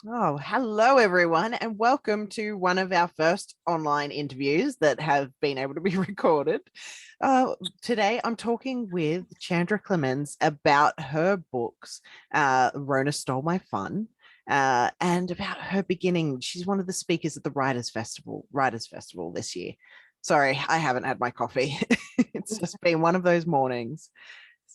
Oh, hello everyone, and welcome to one of our first online interviews that have been able to be recorded. Today, I'm talking with Chandra Clements about her books, Rona Stole My Fun, and about her beginning. She's one of the speakers at the Writers Festival this year. Sorry, I haven't had my coffee. It's just been one of those mornings.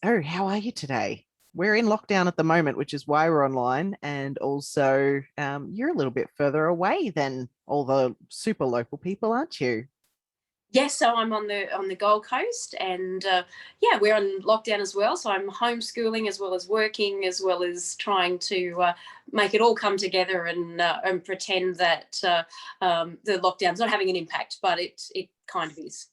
Oh, how are you today? We're in lockdown at the moment, which is why we're online. And also, you're a little bit further away than all the super local people, aren't you? Yes, so I'm on the Gold Coast, and yeah, we're on lockdown as well. So I'm homeschooling as well as working, as well as trying to make it all come together and pretend that the lockdown's not having an impact, but it kind of is.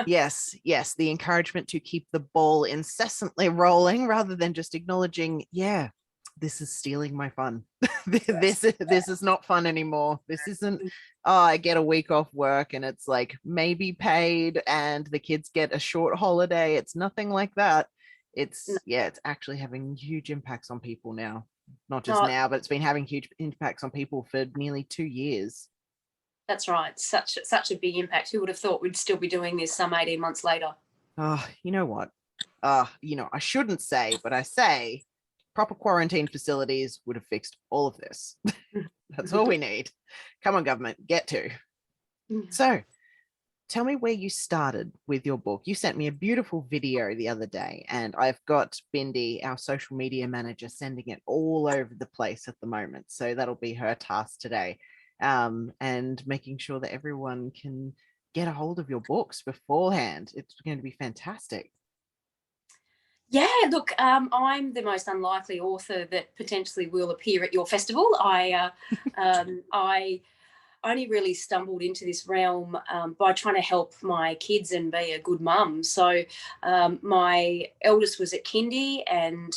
Yes, yes, the encouragement to keep the ball incessantly rolling rather than just acknowledging, yeah, this is stealing my fun. this is not fun anymore. This isn't, oh, I get a week off work and it's like maybe paid and the kids get a short holiday. It's nothing like that. No, It's actually having huge impacts on people now. Not just no, now, but it's been having huge impacts on people for nearly 2 years. that's right. Such a big impact. Who would have thought we'd still be doing this some 18 months later? Oh, you know what? I shouldn't say, but I say proper quarantine facilities would have fixed all of this. That's all we need. Come on, government, get to. So tell me where you started with your book. You sent me a beautiful video the other day, and I've got Bindi, our social media manager, sending it all over the place at the moment. So that'll be her task today. And making sure that everyone can get a hold of your books beforehand. It's going to be fantastic. Yeah, look, I'm the most unlikely author that potentially will appear at your festival. I only really stumbled into this realm by trying to help my kids and be a good mum. So my eldest was at kindy, and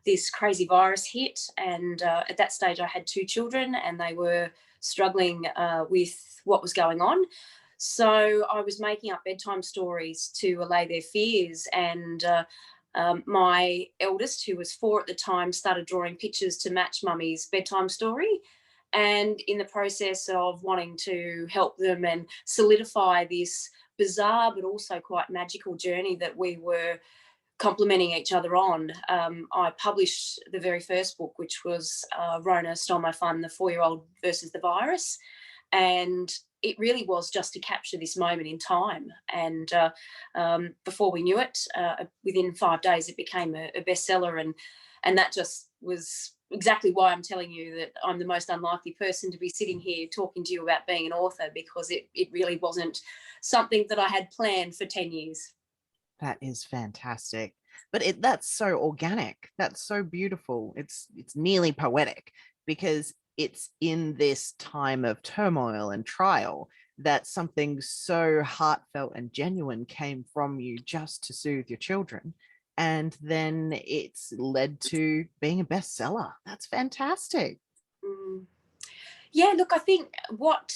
this crazy virus hit. And at that stage, I had two children, and they were struggling with what was going on. So I was making up bedtime stories to allay their fears, and my eldest, who was 4 at the time, started drawing pictures to match mummy's bedtime story. And in the process of wanting to help them and solidify this bizarre but also quite magical journey that we were complementing each other on, I published the very first book, which was Rona Stole My Fun, the 4-year-old versus the virus. And it really was just to capture this moment in time. And before we knew it, within 5 days, it became a bestseller. And that just was exactly why I'm telling you that I'm the most unlikely person to be sitting here talking to you about being an author, because it really wasn't something that I had planned for 10 years. That is fantastic. But that's so organic. That's so beautiful. It's nearly poetic because it's in this time of turmoil and trial that something so heartfelt and genuine came from you just to soothe your children. And then it's led to being a bestseller. That's fantastic. Mm. Yeah, look, I think what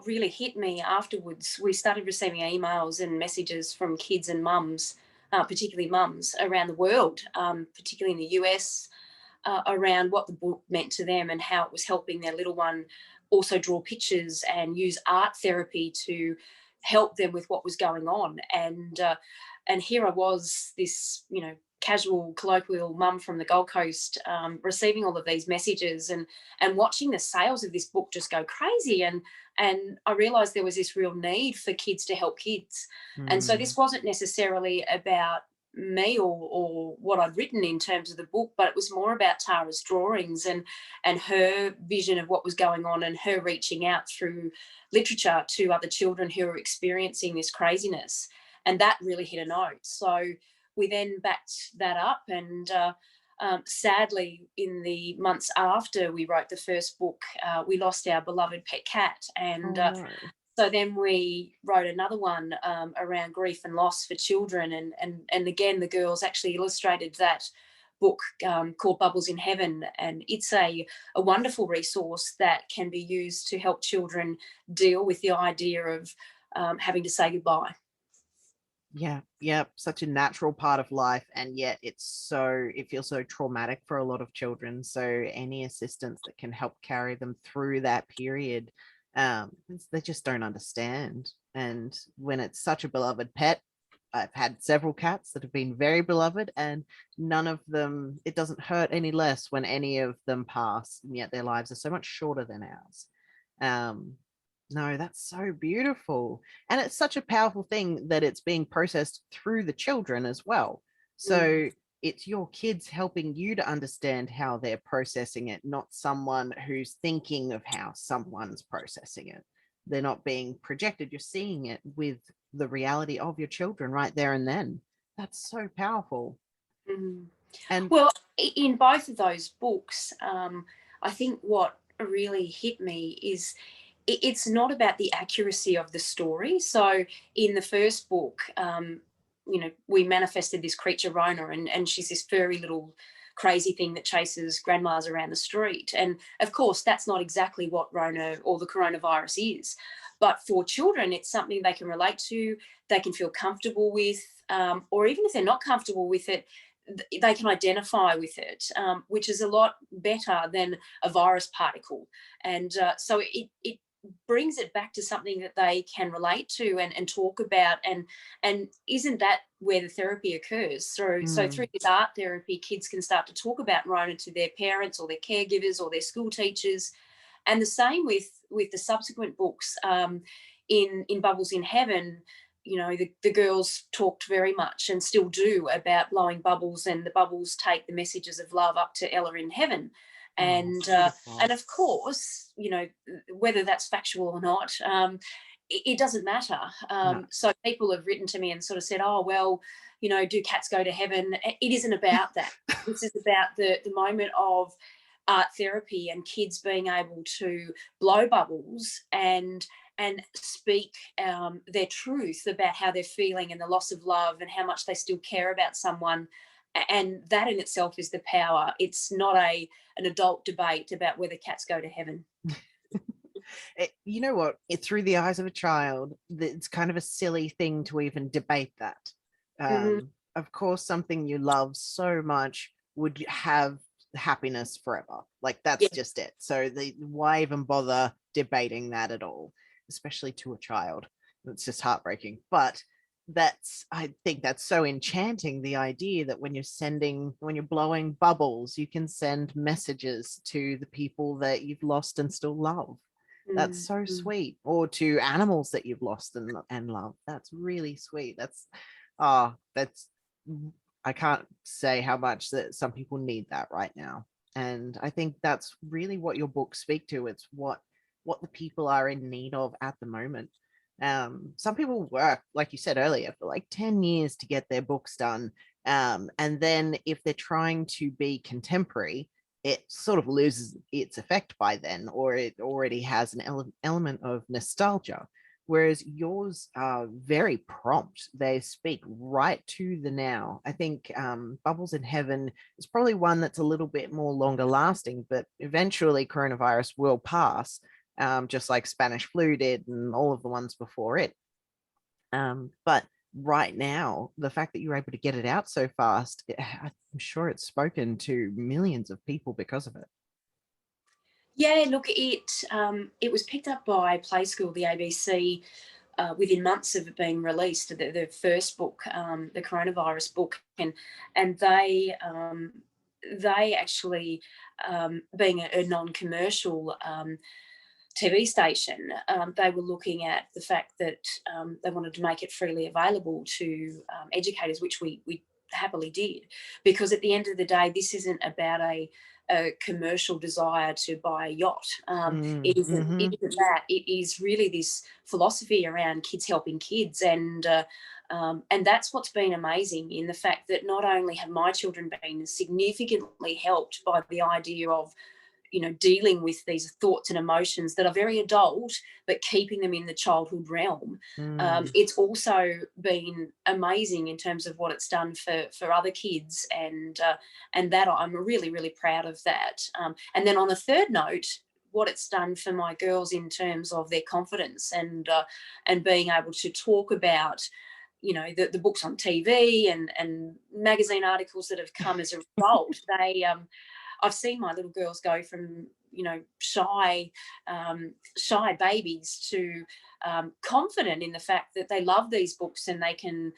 really hit me afterwards, we started receiving emails and messages from kids and mums, particularly mums around the world, particularly in the US, around what the book meant to them and how it was helping their little one also draw pictures and use art therapy to help them with what was going on. And here I was, this casual colloquial mum from the Gold Coast, receiving all of these messages and watching the sales of this book just go crazy. And I realized there was this real need for kids to help kids. And so Mm. this wasn't necessarily about me or what I'd written in terms of the book, but it was more about Tara's drawings and her vision of what was going on, and her reaching out through literature to other children who were experiencing this craziness. And that really hit a note. So we then backed that up, and sadly, in the months after we wrote the first book, we lost our beloved pet cat. And Oh no. so then we wrote another one around grief and loss for children, and again the girls actually illustrated that book, called Bubbles in Heaven, and it's a wonderful resource that can be used to help children deal with the idea of having to say goodbye. Yeah, such a natural part of life, and yet it feels so traumatic for a lot of children. So any assistance that can help carry them through that period, they just don't understand. And when it's such a beloved pet, I've had several cats that have been very beloved, and none of them, it doesn't hurt any less when any of them pass, and yet their lives are so much shorter than ours. Um, no, that's so beautiful. And it's such a powerful thing that it's being processed through the children as well. Mm. So it's your kids helping you to understand how they're processing it, not someone who's thinking of how someone's processing it. They're not being projected. You're seeing it with the reality of your children right there and then. That's so powerful. Mm. And Well, in both of those books, I think what really hit me is it's not about the accuracy of the story. So in the first book, we manifested this creature Rona, and she's this furry little crazy thing that chases grandmas around the street. And of course, that's not exactly what Rona or the coronavirus is. But for children, it's something they can relate to, they can feel comfortable with, or even if they're not comfortable with it, they can identify with it, which is a lot better than a virus particle. And so it brings it back to something that they can relate to and talk about, and isn't that where the therapy occurs? So through this art therapy, kids can start to talk about Rona to their parents or their caregivers or their school teachers. And the same with the subsequent books. In Bubbles in Heaven, the girls talked very much and still do about blowing bubbles, and the bubbles take the messages of love up to Ella in heaven. oh, And beautiful. of course, whether that's factual or not, it doesn't matter. No. So people have written to me and sort of said, oh, well, do cats go to heaven? It isn't about that. This is about the moment of art therapy and kids being able to blow bubbles and speak their truth about how they're feeling and the loss of love and how much they still care about someone. And that in itself is the power. It's not an adult debate about whether cats go to heaven. You know what? Through the eyes of a child, it's kind of a silly thing to even debate that. Mm-hmm. Of course, something you love so much would have happiness forever. Like Yeah. that's just it. So why even bother debating that at all, especially to a child? It's just heartbreaking. But I think that's so enchanting, the idea that when you're blowing bubbles, you can send messages to the people that you've lost and still love. That's so Mm-hmm. sweet. Or to animals that you've lost and love. That's really sweet. That's I can't say how much that some people need that right now. And I think that's really what your books speak to. It's what the people are in need of at the moment. Some people work, like you said earlier, for like 10 years to get their books done. And then if they're trying to be contemporary, it sort of loses its effect by then, or it already has an element of nostalgia. Whereas yours are very prompt. They speak right to the now. I think Bubbles in Heaven is probably one that's a little bit more longer lasting, but eventually coronavirus will pass, just like Spanish flu did and all of the ones before it. But right now, the fact that you're able to get it out so fast, I'm sure it's spoken to millions of people because of it. Yeah, look, it was picked up by Playschool, the ABC, within months of it being released. The first book, the coronavirus book, and they actually, being a non-commercial TV station, they were looking at the fact that they wanted to make it freely available to educators, which we happily did, because at the end of the day, this isn't about a commercial desire to buy a yacht. It isn't that. It is really this philosophy around kids helping kids, and that's what's been amazing in the fact that not only have my children been significantly helped by the idea of dealing with these thoughts and emotions that are very adult, but keeping them in the childhood realm. It's also been amazing in terms of what it's done for other kids, and that I'm really, really proud of that. And then on a third note, what it's done for my girls in terms of their confidence and being able to talk about the books on TV and magazine articles that have come as a result. I've seen my little girls go from shy babies to confident in the fact that they love these books and they can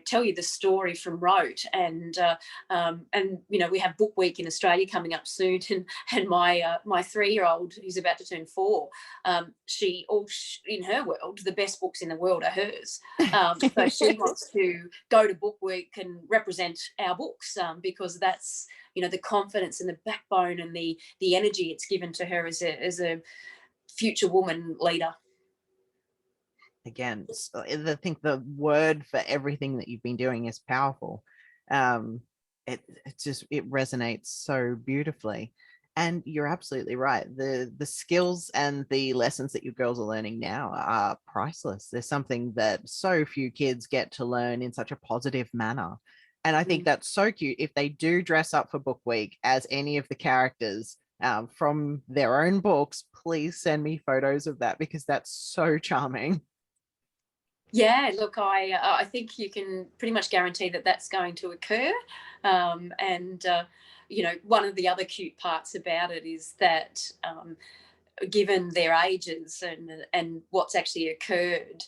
tell you the story from rote. And we have book week in Australia coming up soon, and my 3-year-old, who's about to turn 4, in her world, the best books in the world are hers. So she wants to go to book week and represent our books, because that's the confidence and the backbone and the energy it's given to her as a future woman leader. Again, I think the word for everything that you've been doing is powerful. It resonates so beautifully. And you're absolutely right. The skills and the lessons that your girls are learning now are priceless. There's something that so few kids get to learn in such a positive manner. And I think that's so cute. If they do dress up for book week as any of the characters from their own books, please send me photos of that, because that's so charming. Yeah, look, I think you can pretty much guarantee that that's going to occur. And one of the other cute parts about it is that given their ages and what's actually occurred,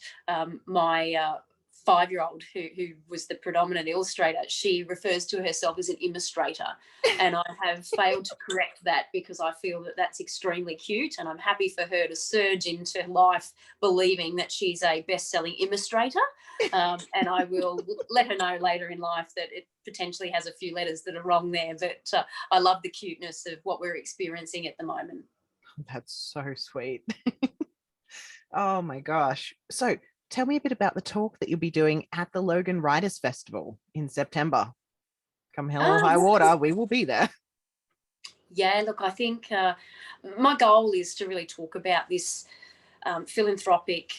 my 5-year-old, who was the predominant illustrator, she refers to herself as an illustrator, and I have failed to correct that because I feel that that's extremely cute, and I'm happy for her to surge into life believing that she's a best-selling illustrator, and I will let her know later in life that it potentially has a few letters that are wrong there, but I love the cuteness of what we're experiencing at the moment. That's so sweet. Oh my gosh. So tell me a bit about the talk that you'll be doing at the Logan Writers Festival in September. Come hell or high water, we will be there. Yeah, look, I think my goal is to really talk about this philanthropic,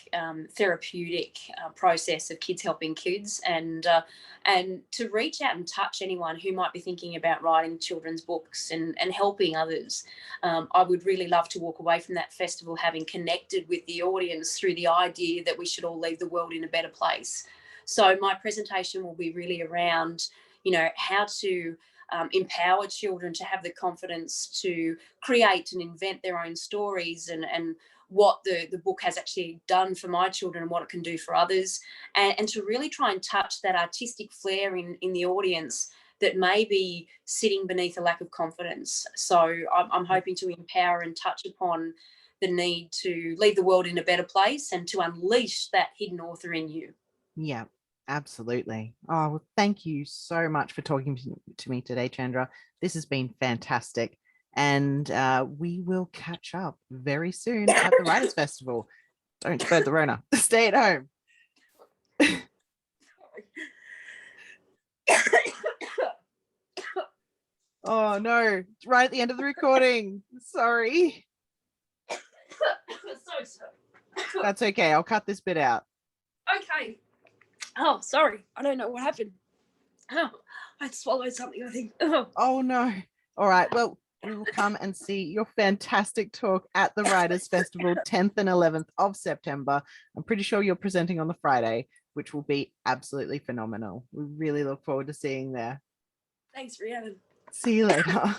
therapeutic process of kids helping kids, and to reach out and touch anyone who might be thinking about writing children's books and helping others. I would really love to walk away from that festival having connected with the audience through the idea that we should all leave the world in a better place. So my presentation will be really around, how to empower children to have the confidence to create and invent their own stories, and what the book has actually done for my children and what it can do for others, and to really try and touch that artistic flair in the audience that may be sitting beneath a lack of confidence. So I'm hoping to empower and touch upon the need to leave the world in a better place and to unleash that hidden author in you. Yeah, absolutely. Oh, well, thank you so much for talking to me today, Chandra. This has been fantastic. And we will catch up very soon at the Writers Festival. Don't spread the Rona. Stay at home. Oh no, right at the end of the recording. Sorry. That's okay. I'll cut this bit out. Okay. Oh, sorry. I don't know what happened. Oh, I swallowed something, I think. Oh no. All right. Well, we will come and see your fantastic talk at the Writers Festival 10th and 11th of September. I'm pretty sure you're presenting on the Friday, which will be absolutely phenomenal. We really look forward to seeing there. Thanks, Rhiannon. See you later.